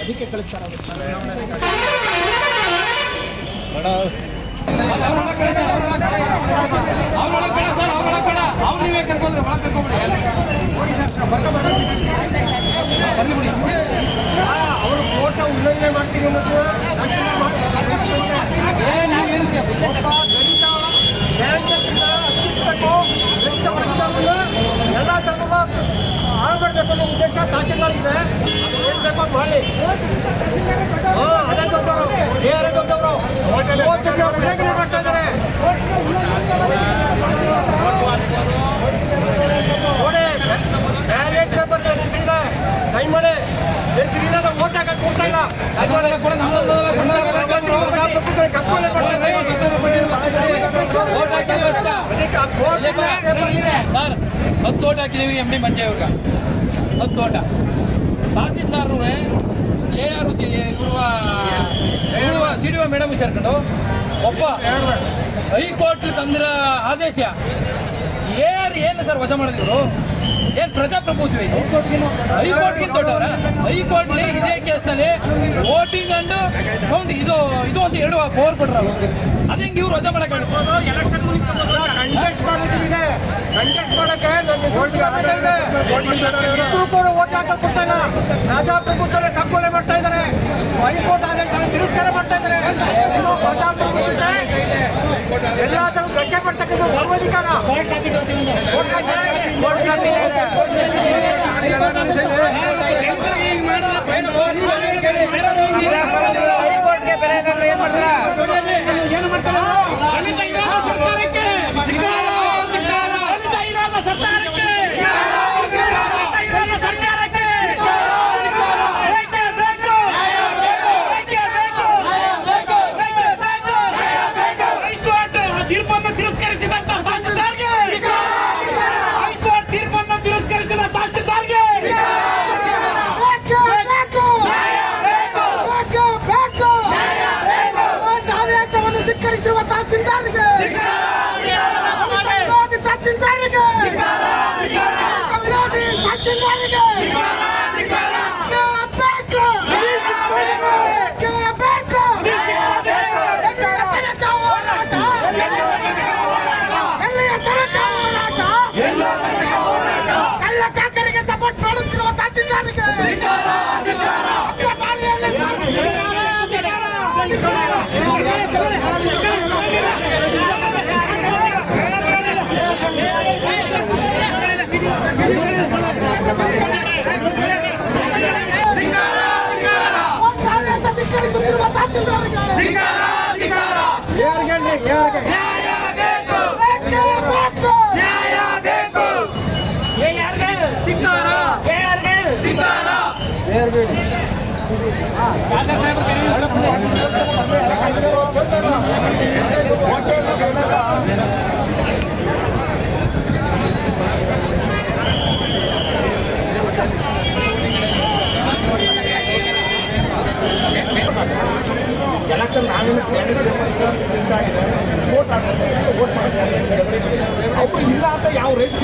ಅದಕ್ಕೆ ಕಳಿಸ್ತಾರೆ. ಅವರು ಕೋಟ ಉಲ್ಲಂಘನೆ ಮಾಡ್ತೀವಿ ಮತ್ತು ಎಲ್ಲ ತಗೊಂಡು ಆಳ್ಬಾರ್ಬೇಕು ಅನ್ನೋ ಉದ್ದೇಶ ತಹಸೀಲ್ದಾರ್ ಇದೆ. ಅದು ಏನು ಬೇಕೋ ಮಾಡಿ. ಅದೇ ದೊಡ್ಡವರು ಬೇರೆ ದೊಡ್ಡವರು ಉಲ್ಲಂಘನೆ ಮಾಡ್ತಾ ಇದ್ದಾರೆ. ನೋಡಿ ಬ್ಯಾಲೆಟ್ ಪೇಪರ್ ಹೆಸರಿದೆ ಕೈ ಮಾಡಿ ಹೆಸರಿರೋದು ಓಟ್ ಹಾಕಕ್ಕೆ ಕೊಡ್ತಾ ಇಲ್ಲ. ಸರ್ 10 ಓಟ್ ಹಾಕಿದ್ದೀವಿ MD ಮಂಜಯ್ಯವ್ರಿಗೆ 10 ಓಟ. ತಹಸೀಲ್ದಾರರು AR CDO ಮೇಡಮ್ ಸೇರ್ಕೊಂಡು ಒಬ್ಬ ಹೈಕೋರ್ಟ್ ತಂದಿರೋ ಆದೇಶ AR ಏನು ಸರ್ ವಜಾ ಮಾಡಿದ್ರು? ಏನು ಪ್ರಜಾಪ್ರಭುತ್ವ ಇದು? ಹೈಕೋರ್ಟ್ಗಿಂತ ದೊಡ್ಡವರ? ಹೈಕೋರ್ಟ್ಲಿ ಇದೇ ಕೇಸ್ನಲ್ಲಿ ವೋಟಿಂಗ್ ಅಂಡ್ ಕೌಂಟ್ ಇದು ಅಂತ 2 ಪವರ್ ಕೊಟ್ರ. ಅದು ಹೆಂಗೆ ಇವ್ರು ವಜಾ ಮಾಡೋಕ್ಕಾಗುತ್ತೆ? ಎಲೆಕ್ಷನ್ ಓಟ್ ಹಾಕಕ್ಕೆ ಕೊಡ್ತಾ ಇಲ್ಲ. ಪ್ರಜಾಪ್ರಭುತ್ವನೇ ಕಗ್ಗೊಲೆ ಮಾಡ್ತಾ ಇದ್ದಾರೆ. ಹೈಕೋರ್ಟ್ ಆದೇಶ ತಿರಸ್ಕಾರ ಮಾಡ್ತಾ ಇದ್ದಾರೆ. ಪ್ರಜಾಪ್ರಭುತ್ವ ಎಲ್ಲ ತರ ಗಟ್ಟೆ ಮಾಡ್ತಕ್ಕಂಥ ಸರ್ವಾಧಿಕಾರ ಏನು ಮಾಡ್ತಾರೆ? ಎಲೆಕ್ಷನ್ ನಾವೇನು ವೋಟ್ ಅವರು ಇಲ್ಲ ಅಂತ ಯಾವ ರೇಟ್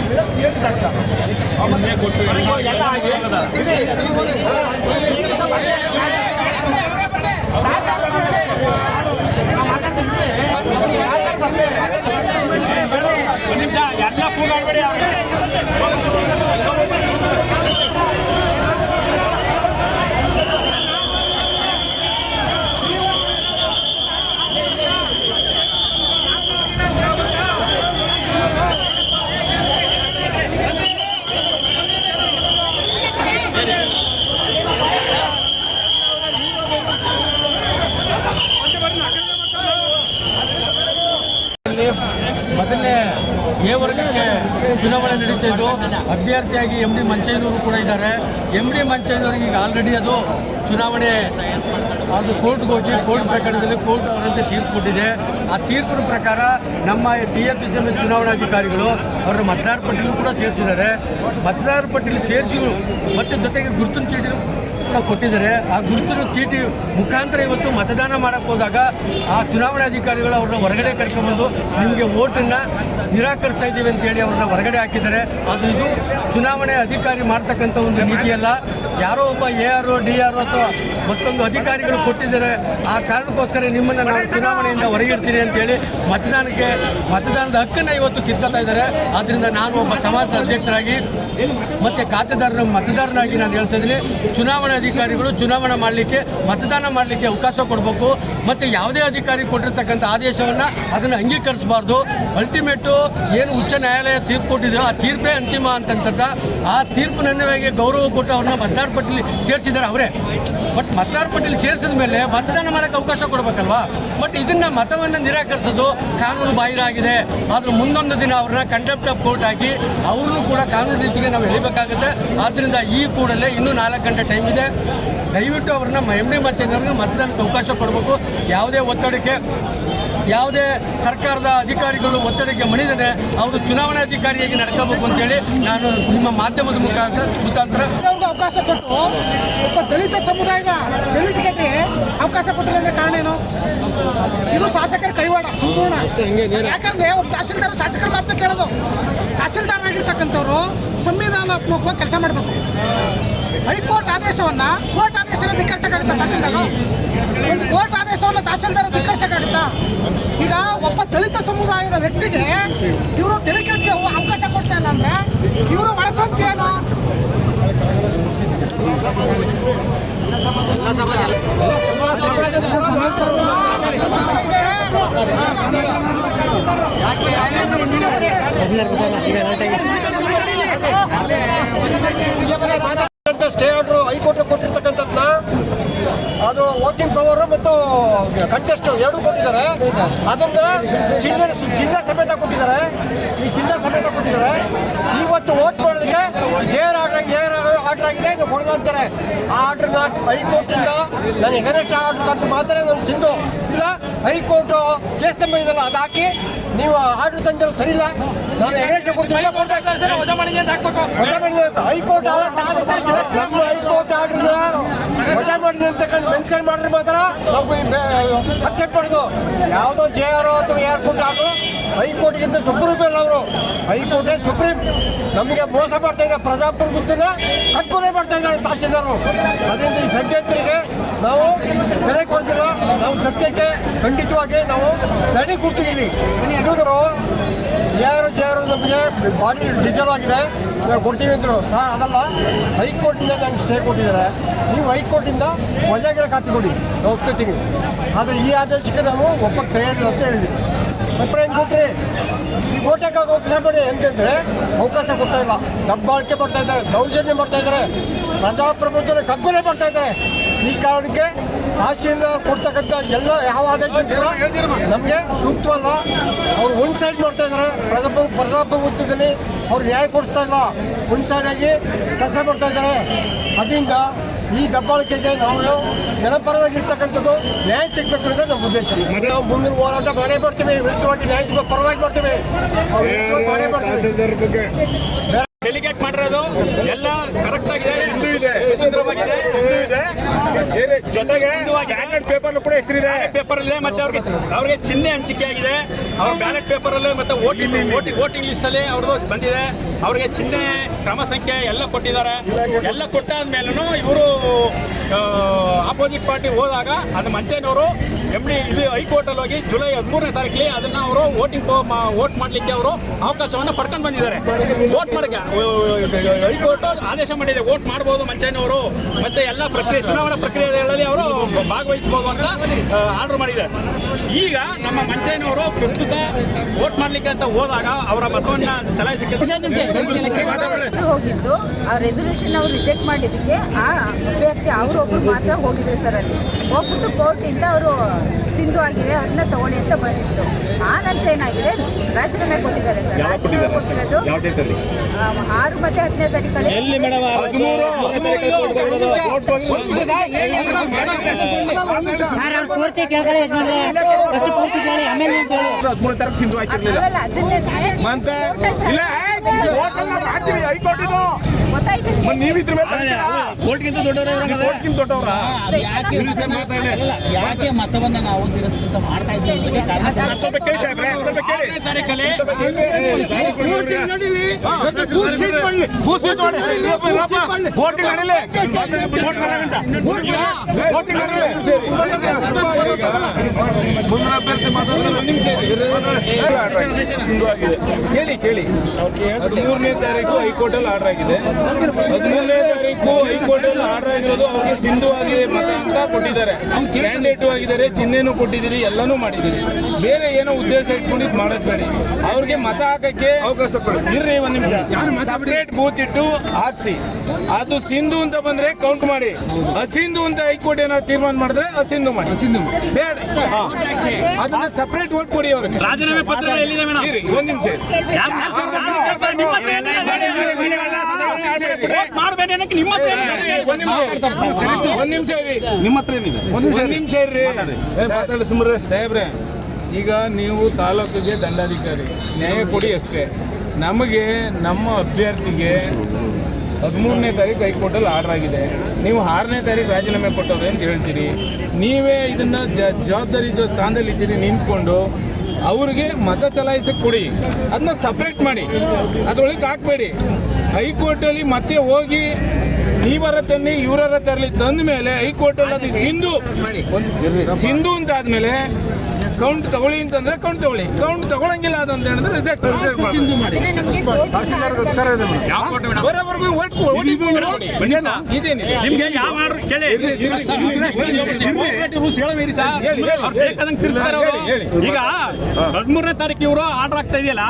ಎಲ್ಲ ಕೂಗಾಡ್ಬೇಡಿ. ಮೊದಲನೇ ಎ ವರ್ಗಕ್ಕೆ ಚುನಾವಣೆ ನಡೀತಾ ಇದ್ದು ಅಭ್ಯರ್ಥಿಯಾಗಿ MD ಮಂಚಯ್ಯನವರು ಕೂಡ ಇದ್ದಾರೆ. MD ಮಂಚಯ್ಯನವರಿಗೆ ಈಗ ಆಲ್ರೆಡಿ ಅದು ಚುನಾವಣೆ ಅದು ಕೋರ್ಟ್ಗೆ ಹೋಗಿ ಕೋರ್ಟ್ ಪ್ರಕರಣದಲ್ಲಿ ಕೋರ್ಟ್ ಅವರಂತೆ ತೀರ್ಪು ಕೊಟ್ಟಿದೆ. ಆ ತೀರ್ಪಿನ ಪ್ರಕಾರ ನಮ್ಮ TFPCM ಚುನಾವಣಾಧಿಕಾರಿಗಳು ಅವರ ಮತದಾರ ಪಟ್ಟಿಲೂ ಕೂಡ ಸೇರಿಸಿದ್ದಾರೆ. ಮತದಾರ ಪಟ್ಟಿಲಿ ಸೇರಿಸಿ ಮತ್ತು ಜೊತೆಗೆ ಗುರುತಿನ ಚೀಟಿ ಕೂಡ ಕೊಟ್ಟಿದ್ದಾರೆ. ಆ ಗುರುತಿನ ಚೀಟಿ ಮುಖಾಂತರ ಇವತ್ತು ಮತದಾನ ಮಾಡೋಕ್ಕೆ ಹೋದಾಗ ಆ ಚುನಾವಣಾಧಿಕಾರಿಗಳು ಅವ್ರನ್ನ ಹೊರಗಡೆ ಕರ್ಕೊಂಡ್ಬಂದು ನಿಮಗೆ ವೋಟನ್ನು ನಿರಾಕರಿಸ್ತಾ ಇದ್ದೀವಿ ಅಂತೇಳಿ ಅವ್ರನ್ನ ಹೊರಗಡೆ ಹಾಕಿದ್ದಾರೆ. ಇದು ಚುನಾವಣೆ ಅಧಿಕಾರಿ ಮಾಡ್ತಕ್ಕಂಥ ಒಂದು ನೀತಿಯಲ್ಲ. ಯಾರೋ ಒಬ್ಬ AR DR ಅಥವಾ ಮತ್ತೊಂದು ಅಧಿಕಾರಿಗಳು ಕೊಟ್ಟಿದ್ದಾರೆ. ಆ ಕಾರಣಕ್ಕೋಸ್ಕರ ನಿಮ್ಮನ್ನು ನಾವು ಚುನಾವಣೆಯಿಂದ ಹೊರಗಿಡ್ತೀರಿ ಅಂತೇಳಿ ಮತದಾನದ ಹಕ್ಕನ್ನು ಇವತ್ತು ಕಿತ್ಕೊತಾ ಇದ್ದಾರೆ. ಆದ್ದರಿಂದ ನಾನು ಒಬ್ಬ ಸಮಾಜದ ಅಧ್ಯಕ್ಷರಾಗಿ ಮತ್ತು ಖಾತೆದಾರರ ಮತದಾರನಾಗಿ ನಾನು ಹೇಳ್ತಾ ಇದ್ದೀನಿ, ಚುನಾವಣಾ ಅಧಿಕಾರಿಗಳು ಚುನಾವಣೆ ಮಾಡಲಿಕ್ಕೆ ಮತದಾನ ಮಾಡಲಿಕ್ಕೆ ಅವಕಾಶ ಕೊಡಬೇಕು. ಮತ್ತು ಯಾವುದೇ ಅಧಿಕಾರಿ ಕೊಟ್ಟಿರ್ತಕ್ಕಂಥ ಆದೇಶವನ್ನು ಅದನ್ನು ಅಂಗೀಕರಿಸಬಾರ್ದು. ಅಲ್ಟಿಮೇಟು ಏನು ಉಚ್ಚ ನ್ಯಾಯಾಲಯ ತೀರ್ಪು ಕೊಟ್ಟಿದೆಯೋ ಆ ತೀರ್ಪೇ ಅಂತಿಮ ಅಂತಂತದ್ದು. ಆ ತೀರ್ಪಿನನ್ವಯವಾಗಿ ಗೌರವ ಕೊಟ್ಟು ಅವ್ರನ್ನ ಮತದಾರ ಪಟ್ಟಿಲಿ ಸೇರಿಸಿದ್ದಾರೆ ಅವರೇ. ಬಟ್ ಮತದಾರ ಪಟ್ಟಿಲಿ ಸೇರಿಸಿದ ಮೇಲೆ ಮತದಾನ ಮಾಡೋಕ್ಕೆ ಅವಕಾಶ ಕೊಡಬೇಕಲ್ವಾ? ಬಟ್ ಇದನ್ನು ಮತವನ್ನು ನಿರಾಕರಿಸೋದು ಕಾನೂನು ಬಾಹಿರ ಆಗಿದೆ. ಆದರೂ ಮುಂದೊಂದು ದಿನ ಅವ್ರನ್ನ ಕಂಟೆಂಪ್ಟ್ ಆಫ್ ಕೋರ್ಟ್ ಹಾಕಿ ಅವ್ರನ್ನೂ ಕೂಡ ಕಾನೂನು ರೀತಿಗೆ ನಾವು ಎಳಿಬೇಕಾಗುತ್ತೆ. ಆದ್ದರಿಂದ ಈ ಕೂಡಲೇ ಇನ್ನೂ 4 ಗಂಟೆ ಟೈಮ್ ಇದೆ. ದಯವಿಟ್ಟು ಅವ್ರನ್ನ MD ಮಂಚೇನವ್ರಿಗೆ ಮತದಾನಕ್ಕೆ ಅವಕಾಶ ಕೊಡಬೇಕು. ಯಾವುದೇ ಒತ್ತಡಕ್ಕೆ ಯಾವುದೇ ಸರ್ಕಾರದ ಅಧಿಕಾರಿಗಳು ಒತ್ತಡಕ್ಕೆ ಮಣಿದರೆ ಅವರು ಚುನಾವಣಾಧಿಕಾರಿಯಾಗಿ ನಡ್ಕೋಬೇಕು ಅಂತೇಳಿ ನಾನು ನಿಮ್ಮ ಮಾಧ್ಯಮದ ಮುಖಾಂತರ ಅವಕಾಶ ಕೊಟ್ಟು ಒಬ್ಬ ದಲಿತ ಸಮುದಾಯದ ದಲಿತರಿಗೆ ಅವಕಾಶ ಕೊಟ್ಟಿಲ್ಲ ಅಂದ್ರೆ ಕಾರಣ ಏನು? ಇದು ಶಾಸಕರ ಕೈವಾಡ ಸಂಪೂರ್ಣ. ಯಾಕಂದ್ರೆ ಒಬ್ಬ ತಹಸೀಲ್ದಾರ್ ಶಾಸಕರ ಮಾತನ್ನ ಕೇಳೋದು. ತಹಸೀಲ್ದಾರ್ ಆಗಿರ್ತಕ್ಕಂಥವ್ರು ಸಂವಿಧಾನಾತ್ಮಕವಾಗಿ ಕೆಲಸ ಮಾಡಬೇಕು. ಹೈಕೋರ್ಟ್ ಆದೇಶವನ್ನ ಕೋರ್ಟ್ ಆದೇಶನ ಧಿಕ್ಕರಿಸಕ್ಕಾಗುತ್ತಾ ತಹಸೀಲ್ದಾರ್? ಒಂದು ಕೋರ್ಟ್ ಆದೇಶವನ್ನು ತಹಸೀಲ್ದಾರ್ ಧಿಕ್ಕರಿಸಕ್ಕಾಗುತ್ತಾ? ಈಗ ಒಬ್ಬ ದಲಿತ ಸಮುದಾಯದ ವ್ಯಕ್ತಿಗೆ ಇವರು ಡೆಲಿಗೇಟ್ಗೆ ಅವಕಾಶ ಕೊಡ್ತಾ ಇಲ್ಲ ಅಂದ್ರೆ ಇವರು ಒಳಸಂಚೆ ಏನು? ಸ್ಟೇ ಆರ್ಡರ್ ಹೈಕೋರ್ಟ್ ಕೊಟ್ಟಿರ್ತಕ್ಕಂಥದ್ನ ಅದು ವೋಟಿಂಗ್ ಪವರ್ ಮತ್ತು ಕಂಟೆಸ್ಟ್ ಎರಡೂ ಕೊಟ್ಟಿದ್ದಾರೆ. ಅದನ್ನ ಚಿಹ್ನೆ ಸಮೇತ ಕೊಟ್ಟಿದ್ದಾರೆ. ಈ ಚಿಹ್ನೆ ಸಮೇತ ಕೊಟ್ಟಿದ್ದಾರೆ. ಇವತ್ತು ವೋಟ್ ಮಾಡೋದಕ್ಕೆ ಜೇರ್ ಆರ್ಡರ್ ಆಗಿದೆ ಇನ್ನು ಕೊಡೋದು ಅಂತಾರೆ. ಆ ಆರ್ಡರ್ನ ಹೈಕೋರ್ಟಿಂದ ನಾನು ಎಗನೆಸ್ಟ್ ಆರ್ಡರ್ ತಂದು ಮಾತ್ರ ನಾನು ಸಿಂಧು ಇಲ್ಲ ಹೈಕೋರ್ಟ್ ಕೇಸ್ ತಂದಿದ್ದಲ್ಲ ಅದು ಹಾಕಿ ನೀವು ಆರ್ಡರ್ ತಂದಿರೋ ಸರಿ ಇಲ್ಲ, ನಾನು ಎಗನೆಸ್ಟ್ ಕೊಡ್ತೀನಿ. ಹೈಕೋರ್ಟ್ ನಮ್ಮ ಹೈಕೋರ್ಟ್ ಆರ್ಡರ್ನ ವಜಾ ಮಾಡಿದೆ ಅಂತಕ್ಕಂಡು ಮೆನ್ಷನ್ ಮಾಡಿದ್ರೆ ಮಾತ್ರ ನಾವು ಅಕ್ಸೆಪ್ಟ್ ಮಾಡೋದು. ಯಾವುದೋ JR ಅಥವಾ ಏರ್ಪೋರ್ಟ್ ಆರ್ಡರ್ ಹೈಕೋರ್ಟ್ಗಿಂತ ಸುಪ್ರೀಂ ಇಲ್ಲ. ಅವರು ಹೈಕೋರ್ಟೇ ಸುಪ್ರೀಂ. ನಮಗೆ ಮೋಸ ಮಾಡ್ತಾ ಇದ್ದಾರೆ, ಪ್ರಜಾಪ್ರಭುತ್ವನ ಕಟ್ಕೊಲೆ ಮಾಡ್ತಾ ಇದ್ದಾರೆ ತಹಸೀಲ್ದಾರರು. ಅದರಿಂದ ಈ ಷಡ್ಯಂತ್ರಿಗೆ ನಾವು ಬೆಲೆ ಕೊಡ್ತಿಲ್ಲ. ನಾವು ಸತ್ಯಕ್ಕೆ ಖಂಡಿತವಾಗಿ ನಾವು ನಡಿ ಕೊಡ್ತಿದ್ದೀವಿ. ಇದ್ರು JR ನಮಗೆ ಭಾರಿ ಡೀಸೆಲ್ ಆಗಿದೆ ನಾವು ಕೊಡ್ತೀವಿ ಅಂದರು ಸರ್. ಅದಲ್ಲ, ಹೈಕೋರ್ಟಿಂದ ನಂಗೆ ಸ್ಟೇ ಕೊಟ್ಟಿದ್ದಾರೆ. ನೀವು ಹೈಕೋರ್ಟಿಂದ ವಜಾಗಿರೋ ಕಾಪಿ ಕೊಡಿ, ನಾವು ಒಪ್ಕೊತೀವಿ. ಆದರೆ ಈ ಆದೇಶಕ್ಕೆ ನಾವು ಒಪ್ಪಕ್ಕೆ ತಯಾರಿಲ್ಲ ಅಂತ ಹೇಳಿದ್ವಿ. ಮತ್ತೆ ಏನು ಕೊಟ್ಟರೆ ಈ ಓಟಕ್ಕೆ ಅವಕಾಶ ಮಾಡಿ ಅಂತಂದರೆ ಅವಕಾಶ ಕೊಡ್ತಾ ಇಲ್ಲ. ದಬ್ಬಾಳಿಕೆ ಮಾಡ್ತಾ ಇದ್ದಾರೆ, ದೌರ್ಜನ್ಯ ಮಾಡ್ತಾ ಇದ್ದಾರೆ, ಪ್ರಜಾಪ್ರಭುತ್ವನ ಕಗ್ಗೊಲೆ ಮಾಡ್ತಾ ಇದ್ದಾರೆ. ಈ ಕಾರಣಕ್ಕೆ ತಹಸೀಲ್ದಾರ್ ಕೊಡ್ತಕ್ಕಂಥ ಎಲ್ಲ ಯಾವ ಆದೇಶ ಕೂಡ ನಮಗೆ ಸೂಕ್ತವಲ್ಲ. ಅವ್ರು ಒನ್ ಸೈಡ್ ಮಾಡ್ತಾ ಇದ್ದಾರೆ. ಪ್ರಜಾಪ್ರಭುತ್ವದಲ್ಲಿ ಅವ್ರು ನ್ಯಾಯ ಕೊಡಿಸ್ತಾ ಇಲ್ಲ, ಒನ್ ಸೈಡಾಗಿ ಕೆಲಸ ಮಾಡ್ತಾ ಇದ್ದಾರೆ. ಅದರಿಂದ ಈ ದಬ್ಬಾಳಿಕೆಗೆ ನಾವು ಜನಪರವಾಗಿರ್ತಕ್ಕಂಥದ್ದು ನ್ಯಾಯ ಸಿಗಬೇಕು ಅಂತ ನಮ್ಮ ಉದ್ದೇಶ. ನಾವು ಮುಂದಿನ ಹೋರಾಟ ಮಾಡೇ ಬರ್ತೀವಿ. ವಿರುದ್ಧವಾಗಿ ನ್ಯಾಯದ ಪರವಾಗಿ ಮಾಡ್ತೀವಿ. ಮಾಡೇ ಬರ್ತೀವಿ. ಡೆಲಿಗೇಟ್ ಮಾಡಿರೋದು ಎಲ್ಲ ಕರೆಕ್ಟ್ ಆಗಿದೆ, ಸುಂದರವಾಗಿದೆ. ಪೇಪರ್ ಕೂಡ ಹೆಸರಿದೆ, ಪೇಪರ್ ಇದೆ. ಮತ್ತೆ ಅವ್ರಿಗೆ ಚಿಹ್ನೆ ಹಂಚಿಕೆ ಆಗಿದೆ. ಅವ್ರ ಬ್ಯಾಲೆಟ್ ಪೇಪರ್ ಅಲ್ಲಿ ಮತ್ತೆ ವೋಟಿಂಗ್ ಲಿಸ್ಟ್ ಅಲ್ಲಿ ಅವ್ರದ್ದು ಬಂದಿದೆ. ಅವ್ರಿಗೆ ಚಿಹ್ನೆ ಕ್ರಮ ಸಂಖ್ಯೆ ಎಲ್ಲ ಕೊಟ್ಟಿದ್ದಾರೆ. ಎಲ್ಲ ಕೊಟ್ಟಾದ್ಮೇಲೂ ಇವರು ಆಪೋಸಿಟ್ ಪಾರ್ಟಿ ಹೋದಾಗ ಅದು ಮಂಚೇನವರು MD ಇದು ಹೈಕೋರ್ಟ್ ಅಲ್ಲಿ ಹೋಗಿ ಜುಲೈ 13ನೇ ತಾರೀಕಲ್ಲಿ ಅದನ್ನ ಅವರು ವೋಟ್ ಮಾಡ್ಲಿಕ್ಕೆ ಅವರು ಅವಕಾಶವನ್ನು ಪಡ್ಕೊಂಡು ಬಂದಿದ್ದಾರೆ. ವೋಟ್ ಮಾಡಕ್ಕೆ ಹೈಕೋರ್ಟ್ ಆದೇಶ ಮಾಡಿದೆ, ವೋಟ್ ಮಾಡಬಹುದು ಮಂಚೇನವರು, ಮತ್ತೆ ಎಲ್ಲ ಪ್ರಕ್ರಿಯೆ ಚುನಾವಣಾ ಪ್ರಕ್ರಿಯೆಗಳಲ್ಲಿ ಅವರು ಭಾಗವಹಿಸಬಹುದು ಅಂತ ಆರ್ಡರ್ ಮಾಡಿದ್ದಾರೆ. ಈಗ ನಮ್ಮ ಮಂಚೇನವರು ಪ್ರಸ್ತುತ ವೋಟ್ ಮಾಡ್ಲಿಕ್ಕೆ ಅಂತ ಹೋದಾಗ ಅವರ ಮತವನ್ನ ಚಲಾಯಿಸಕ್ಕೆ ಹೋಗಿದ್ದು ಆ ರೆಸೊಲ್ಯೂಷನ್ ಅವ್ರು ರಿಜೆಕ್ಟ್ ಮಾಡಿದ್ದಕ್ಕೆ ಆ ಅಭ್ಯರ್ಥಿ ಅವರೊಬ್ರು ಮಾತ್ರ ಹೋಗಿದ್ರು ಸರ್. ಅಲ್ಲಿ ಹೋಗ್ಬಿಟ್ಟು ಕೋರ್ಟಿಂದ ಅವರು ಸಿಂಧು ಆಗಿದೆ ಅವ್ರನ್ನ ತಗೊಳ್ಳಿ ಅಂತ ಬಂದಿತ್ತು. ಆ ನಂತರ ಏನಾಗಿದೆ ರಾಜೀನಾಮೆ ಕೊಟ್ಟಿದ್ದಾರೆ ಸರ್. ರಾಜೀನಾಮೆ ಕೊಟ್ಟಿರೋದು 6 ಮತ್ತು 10ನೇ ತಾರೀಕಲ್ಲಿ ಪೂರ್ತಿ ಕೇಳಿ ಆಮೇಲೆ 13 ತಾರೀಕು ಸಿಂಧು ಆಯ್ತಿರ್ಲಿಲ್ಲ. ಅದನ್ನೇ ಗೊತ್ತಾಯ್ತು ಕೋರ್ಟ್ಗಿಂತ ದೊಡ್ಡವರ ಯಾಕೆ ಮತವನ್ನ ನಾವು ತಿರಸ್ಕೃತ ಮಾಡ್ತಾ ಇದ್ದೀವಿ ಕೇಳಿ 13ನೇ ತಾರೀಕು ಹೈಕೋರ್ಟಲ್ಲಿ ಆರ್ಡರ್ ಆಗಿದೆ. 13ನೇ ತಾರೀಕು ಹೈಕೋರ್ಟಲ್ಲಿ ಆರ್ಡರ್ ಆಗಿರೋದು ಅವ್ರಿಗೆ ಸಿಂಧು ಆಗಿದೆ ಮತ ಅಂತ ಕೊಟ್ಟಿದ್ದಾರೆ, ಕ್ಯಾಂಡಿಡೇಟು ಆಗಿದ್ದಾರೆ, ಚಿಹ್ನೆನೂ ಕೊಟ್ಟಿದ್ದೀರಿ, ಎಲ್ಲನೂ ಮಾಡಿದ್ದೀರಿ. ಬೇರೆ ಏನೋ ಉದ್ದೇಶ ಇಟ್ಕೊಂಡಿದ್ದು ಮಾಡೋದು ಬೇಡಿ. ಅವ್ರಿಗೆ ಮತ ಹಾಕಕ್ಕೆ ಅವಕಾಶ ಇರ್ರಿ. ಒಂದ್ ನಿಮಿಷ, ಸಪ್ರೇಟ್ ಬೂತ್ ಇಟ್ಟು ಹಾಕ್ಸಿ. ಅದು ಸಿಂಧು ಅಂತ ಬಂದ್ರೆ ಕೌಂಟ್ ಮಾಡಿ, ಅಸಿಂಧು ಅಂತ ಹೈಕೋರ್ಟ್ ಏನಾದ್ರು ತೀರ್ಮಾನ ಮಾಡಿದ್ರೆ ಅಸಿಂಧು ಮಾಡಿ, ಬೇಡ ಅದನ್ನ ಸಪ್ರೇಟ್ ಓಟ್ ಕೊಡಿ ಅವ್ರಿಗೆ. ರಾಜೀನಾಮೆ ಪತ್ರ ಎಲ್ಲಿದೆ ಮೇಡಮ್? ಒಂದ್ ನಿಮಿಷ ಒಂದ್ ನಿಮಿಷ ಇರ್ರಿ. ನಿಮ್ಮ ಹತ್ರ ಏನಿದೆ? ಒಂದ್ ನಿಮಿಷ ಇರ್ರಿ ಸಾಹೇಬ್ರೆ. ಈಗ ನೀವು ತಾಲೂಕಿಗೆ ದಂಡಾಧಿಕಾರಿ, ನ್ಯಾಯ ಕೊಡಿ ಅಷ್ಟೇ. ನಮಗೆ ನಮ್ಮ ಅಭ್ಯರ್ಥಿಗೆ 13ನೇ ತಾರೀಕು ಹೈಕೋರ್ಟಲ್ಲಿ ಆರ್ಡರ್ ಆಗಿದೆ. ನೀವು 6ನೇ ತಾರೀಕು ರಾಜೀನಾಮೆ ಕೊಟ್ಟವ್ರೆ ಅಂತ ಹೇಳ್ತೀರಿ. ನೀವೇ ಇದನ್ನ ಜವಾಬ್ದಾರಿ ಸ್ಥಾನದಲ್ಲಿ ಇದ್ದೀರಿ, ನಿಂತ್ಕೊಂಡು ಅವ್ರಿಗೆ ಮತ ಚಲಾಯಿಸಕ್ಕೆ ಕೊಡಿ, ಅದನ್ನ ಸಪ್ರೇಟ್ ಮಾಡಿ, ಅದ್ರೊಳಗೆ ಹಾಕ್ಬೇಡಿ. ಹೈಕೋರ್ಟಲ್ಲಿ ಮತ್ತೆ ಹೋಗಿ ನೀವರ ತನ್ನಿ ಇವರ ತರಲಿ ತಂದ ಮೇಲೆ ಹೈಕೋರ್ಟಲ್ಲಿ ಅದು ಸಿಂಧು ಅಂತ ಆದ್ಮೇಲೆ ಕೌಂಟ್ ತಗೊಳ್ಳಿ ಅಂತಂದ್ರೆ ಕೌಂಟ್ ತಗೊಳ್ಳಿ, ಕೌಂಟ್ ತಗೊಳಂಗಿಲ್ಲ ಅದು ಅಂತ ಹೇಳಿದ್ರೆ ರಿಜೆಕ್ಟ್ ಮಾಡಿ. ಬರೋವರೆಗೂ ಇದೇನಿದೆ ನಿಮ್ಗೆ ಯಾವ ಆರ್ಡರ್ ಕೇಳಿ ಈಗ 13ನೇ ತಾರೀಕು ಇವರು ಆರ್ಡರ್ ಆಗ್ತಾ ಇದೆಯಲ್ಲ,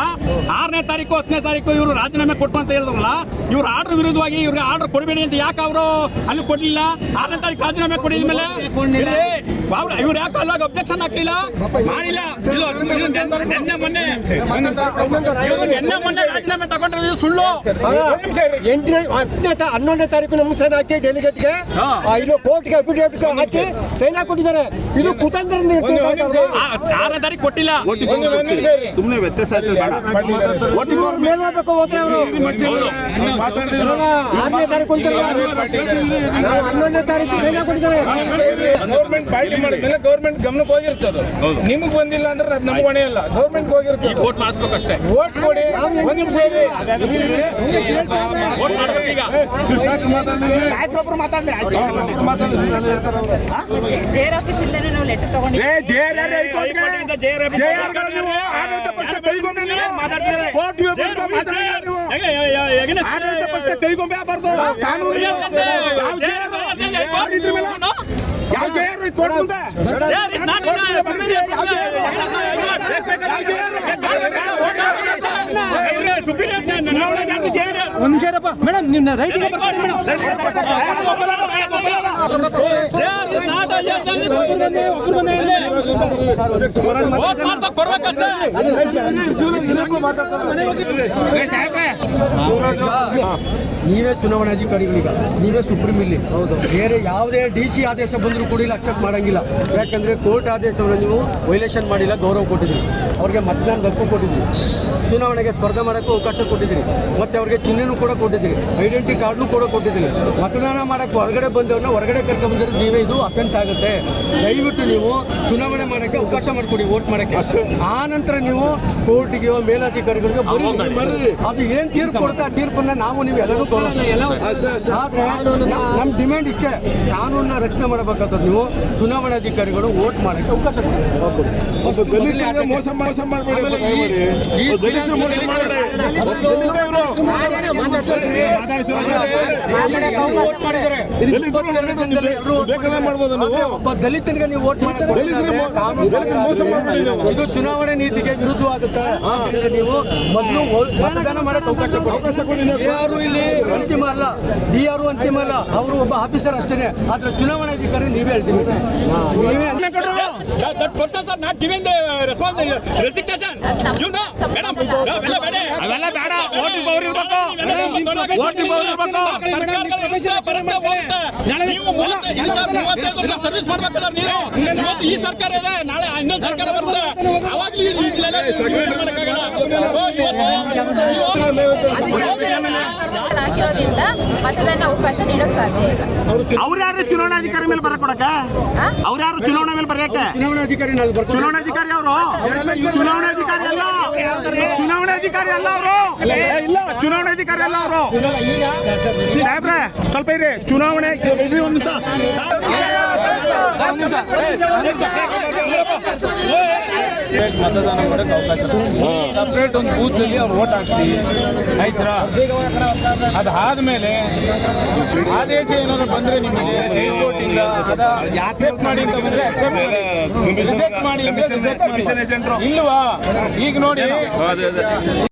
6ನೇ ತಾರೀಕು 10ನೇ ತಾರೀಕು ಇವರು ರಾಜೀನಾಮೆ ಕೊಟ್ಟು ಅಂತ ಹೇಳಿದ್ರಲ್ಲ, ಇವ್ರ ಆರ್ಡರ್ ವಿರುದ್ಧವಾಗಿ ಇವ್ರಿಗೆ ಆರ್ಡರ್ ಕೊಡಬೇಡಿ ಅಂತ ಯಾಕೆ ಅವರು ಅಲ್ಲಿ ಕೊಡ್ಲಿಲ್ಲ? 6ನೇ ತಾರೀಕು ರಾಜೀನಾಮೆ ಕೊಡಿದ್ಮೇಲೆ ಇವ್ರು ಯಾಕೆ ಅಲ್ವಾಗ ಅಬ್ಜೆಕ್ಷನ್ ಹಾಕ್ಲಿಲ್ಲ, ಮಾಡಿಲ್ಲ? ನಿನ್ನೆ ಮೊನ್ನೆ ರಾಜೀನಾಮೆ ತಗೊಂಡ್ರೆ ಸುಳ್ಳು. 11ನೇ ತಾರೀಕು ನಮ್ಗೆ ಸೈನ್ ಹಾಕಿ ಡೆಲಿಗೇಟ್ಗೆ ಇದು ಕೋರ್ಟ್ಗೆ ಅಫಿಡೇವಿಟ್ ಹಾಕಿ ಸೈನ್ ಹಾಕಿದ್ದಾರೆ. ಇದು ಕುತಂತ್ರದಿಂದ 6ನೇ ತಾರೀಕು ಕೊಟ್ಟಿಲ್ಲ. ಸುಮ್ಮನೆ ವ್ಯತ್ಯಾಸ ಮೇಲ್ಬೇಕು ಹೋದ್ರೆ ಅವರು 6ನೇ ತಾರೀಕು ಅಂತ 11ನೇ ತಾರೀಕು ಸೈನ್ ಹಾಕಿದ್ದಾರೆ. ಗೌರ್ಮೆಂಟ್ ಪಾರ್ಟಿ ಮಾಡಿದ್ಮೇಲೆ ಗೌರ್ಮೆಂಟ್ ಗಮನಕ್ಕೆ ಹೋಗಿರ್ತದೆ. ನಿಮಗೆ ಬಂದಿಲ್ಲ ಅಂದ್ರೆ ಅದು ನಮ್ಗೆ ಹೊಣೆ ಅಲ್ಲ, ಗೌರ್ಮೆಂಟ್ ಹೋಗಿರ್ತದೆ. ವೋಟ್ ಮಾಡಿಸ್ಬೇಕಷ್ಟೇ. ವೋಟ್ ಕೊಡಿ. ಒಂದ್ ನಿಮಿಷ ಇರಿ. ವೋಟ್ ಮಾಡ್ಬೇಕು ಈಗ. ಜೇರ್ ಆಫೀಸಿಂದ ನಾವು ಲೆಟರ್ ತಗೊಂಡಿದ್ದೀವಿ. ಒಂದು ನಿಮಿಷ ಮೇಡಮ್, ನಿನ್ನ ರೈಟಿಗೆ ನೀವೇ ಚುನಾವಣಾಧಿಕಾರಿಗಳೀಗ, ನೀವೇ ಸುಪ್ರೀಂ ಇಲ್ಲಿ. ಬೇರೆ ಯಾವುದೇ DC ಆದೇಶ ಬಂದರೂ ಕೂಡ ಇಲ್ಲಿ ಅಕ್ಸೆಪ್ಟ್ ಮಾಡಂಗಿಲ್ಲ. ಯಾಕಂದರೆ ಕೋರ್ಟ್ ಆದೇಶವನ್ನು ನೀವು ವೈಲೇಷನ್ ಮಾಡಿಲ್ಲ, ಗೌರವ ಕೊಟ್ಟಿದ್ದೀರಿ, ಅವ್ರಿಗೆ ಮತದಾನದ ಹಕ್ಕು ಕೊಟ್ಟಿದ್ದೀರಿ, ಚುನಾವಣೆಗೆ ಸ್ಪರ್ಧೆ ಮಾಡೋಕ್ಕೂ ಅವಕಾಶ ಕೊಟ್ಟಿದ್ದೀರಿ, ಮತ್ತು ಅವ್ರಿಗೆ ಚಿಹ್ನೆನೂ ಕೂಡ ಕೊಟ್ಟಿದ್ದೀರಿ, ಐಡೆಂಟಿ ಕಾರ್ಡ್ನೂ ಕೂಡ ಕೊಟ್ಟಿದ್ದೀರಿ. ಮತದಾನ ಮಾಡೋಕ್ಕೆ ಹೊರಗಡೆ ಬಂದವ್ರನ್ನ ಹೊರಗಡೆ ಕರ್ಕೊಂಡ್ಬಂದ್ರೆ ನೀವೇ ಇದು ಅಫೆನ್ಸ್ ಆಗುತ್ತೆ. ದಯವಿಟ್ಟು ನೀವು ಚುನಾವಣೆ ಮಾಡೋಕ್ಕೆ ಅವಕಾಶ ಮಾಡಿಕೊಡಿ, ವೋಟ್ ಮಾಡೋಕ್ಕೆ. ಆ ನಂತರ ನೀವು ಕೋರ್ಟಿಗೆಯೋ ಮೇಲಧಿಕಾರಿಗಳಿಗೋ ಬರೀ ಅದು ಏನು ತೀರ್ಪು ಕೊಡುತ್ತೆ ಆ ತೀರ್ಪನ್ನು ನಾವು ನೀವು ಎಲ್ಲರೂ ಗೌರವಿಸ್ತೀವಿ. ಆದರೆ ನಮ್ಮ ಡಿಮ್ಯಾಂಡ್ ಇಷ್ಟೇ, ಕಾನೂನನ್ನ ರಕ್ಷಣೆ ಮಾಡಬೇಕಾದ್ರೆ ನೀವು ಚುನಾವಣಾಧಿಕಾರಿಗಳು ವೋಟ್ ಮಾಡೋಕ್ಕೆ ಅವಕಾಶ ಕೊಡಿ. ಒಬ್ಬ ದಲಿತನಿಗೆ ನೀವು ವೋಟ್ ಮಾಡಕ್ಕೆ ಇದು ಚುನಾವಣೆ ನೀತಿಗೆ ವಿರುದ್ಧವಾಗುತ್ತೆ. ಆದ್ದರಿಂದ ನೀವು ಮೊದಲು ಮತದಾನ ಮಾಡಕ್ಕೆ ಅವಕಾಶ ಕೊಡಿ. ಯಾರು ಇಲ್ಲಿ ಅಂತಿಮ ಅಲ್ಲ, DRO ಅಂತಿಮ ಅಲ್ಲ, ಅವರು ಒಬ್ಬ ಆಫೀಸರ್ ಅಷ್ಟೇ. ಆದ್ರೆ ಚುನಾವಣಾಧಿಕಾರಿ ನೀವೇ ಹೇಳ್ತೀವಿ, ನೀವೇ that persons are not giving the response resignation. You know, madam, ಅವೆಲ್ಲ ಬೇಡ. ವೋಟಿಂಗ್ ಪವರ್ ಇರಬೇಕು. ವೋಟಿಂಗ್ ಪವರ್ ಇರಬೇಕು. ನೀವು 35 ವರ್ಷ ಸರ್ವಿಸ್ ಮಾಡ್ಬೇಕಾದ್ರೆ ನೀವು ಇವತ್ತು ಈ ಸರ್ಕಾರ ಇದೆ, ನಾಳೆ ಇನ್ನೊಂದು ಸರ್ಕಾರ ಬರುತ್ತೆ, ಅವಾಗಲೂ ಹಾಕಿರೋದ್ರಿಂದ ಮತದಾನ ಅವಕಾಶ ನೀಡೋಕೆ ಸಾಧ್ಯ ಇಲ್ಲ. ಅವ್ರು ಯಾರು ಚುನಾವಣಾಧಿಕಾರಿ ಮೇಲೆ ಬರ ಕೊಡಕ? ಅವ್ರು ಯಾರು ಚುನಾವಣೆ ಮೇಲೆ ಬರಕ್ಕೆ? ಚುನಾವಣಾಧಿಕಾರಿ ಅವರು ಚುನಾವಣಾಧಿಕಾರಿ ಅಲ್ಲ. ಚುನಾವಣಾಧಿಕಾರಿ ಅಲ್ಲ ಅವರು. ಇಲ್ಲ, ಚುನಾವಣಾಧಿಕಾರಿ ಅಲ್ಲ ಅವರು. ಸಾಹೇಬ್ರೆ ಸ್ವಲ್ಪ ಇರಿ. ಚುನಾವಣೆ ಒಂದು ಮತದಾನ ಮಾಡೋಕ್ಕೆ ಅವಕಾಶ ಸಪ್ರೇಟ್ ಒಂದು ಬೂತಲ್ಲಿ ಅವ್ರು ವೋಟ್ ಹಾಕ್ಸಿ ಆಯ್ತಾ. ಅದಾದ್ಮೇಲೆ ಆದೇಶ ಏನಾದ್ರು ಬಂದ್ರೆ ನಿಮಗೆ ಹೈಕೋರ್ಟಿಂದ ಅಕ್ಸೆಪ್ಟ್ ಮಾಡಿ ಅಂತ ಬಂದ್ರೆ ರಿಜೆಕ್ಟ್ ಮಾಡಿ ಇಲ್ವಾ? ಈಗ ನೋಡಿ